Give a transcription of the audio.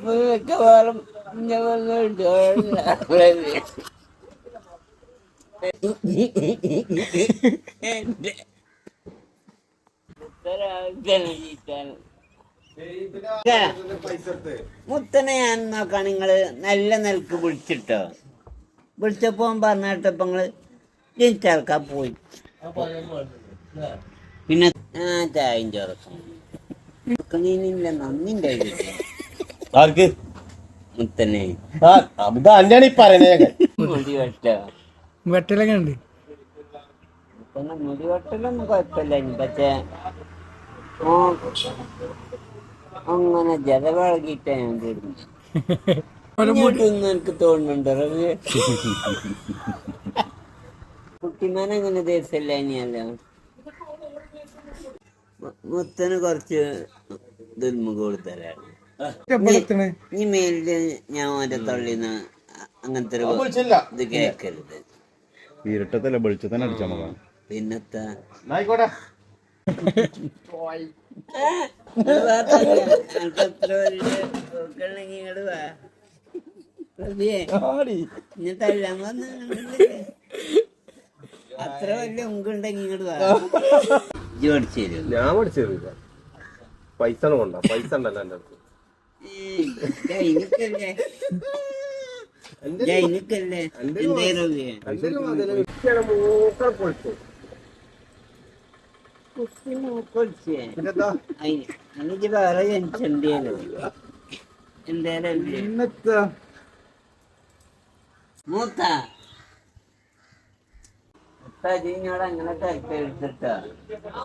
മിക്കവാറും എന്റെ മുത്തനെ ഞാൻ നോക്കാം. നിങ്ങള് നല്ല നിലക്ക് വിളിച്ചിട്ടോ. വിളിച്ചപ്പോ പറഞ്ഞിട്ടപ്പോ നിങ്ങള് ജനിച്ചാൾക്കാ പോയി. പിന്നെ ചായയും ചോറക്കും നീനില്ല നന്ദിന്റെ ആർക്ക് മുത്തനെ മുടി വെട്ടലൊക്കെ ഉണ്ട്. മുടി വെട്ടലൊന്നും കുഴപ്പമില്ല. പക്ഷേ അങ്ങനെ ജലവഴകിയിട്ടാ ഞാൻ തരുന്നു. ഇങ്ങോട്ടൊന്നും എനിക്ക് തോന്നുന്നുണ്ടോ കുട്ടിമാൻ അങ്ങനെ ദേശല്ല ഇനിയല്ലോ. മുത്തന് കുറച്ച് ദുൽമ കൂടുതലാണ്. ഈ മേലില് ഞാൻ ഓന്റെ തൊള്ളിന്ന് അങ്ങനത്തെ ഒരു ഇത് കേക്കരുത്. ഇരുട്ടത്തല്ലേ വെളിച്ചത്തന്നെ അടിച്ചാ മതി. പിന്നത്തെ എത്ര ഇങ്ങോട്ട് വാ തല്ലാൻ വന്ന അത്ര വലിയ ഉണ്ടുണ്ടെങ്കിൽ ഇങ്ങോട്ട് വാ. ഇജ്ജ് പഠിച്ചു തരും. ഞാൻ പഠിച്ചു തരില്ല. പൈസ കൊണ്ട പൈസ ഉണ്ടല്ലോ എന്റെ അടുത്ത്. ജൈനിക്കല്ലേ ജൈനിക്കല്ലേ എനിക്ക് വേറെ ജനിച്ചല്ലോ. എന്തേലല്ലേ മൂത്ത മുത്താജിനോട് അങ്ങനെ താല്പര്യം എടുത്തിട്ടാ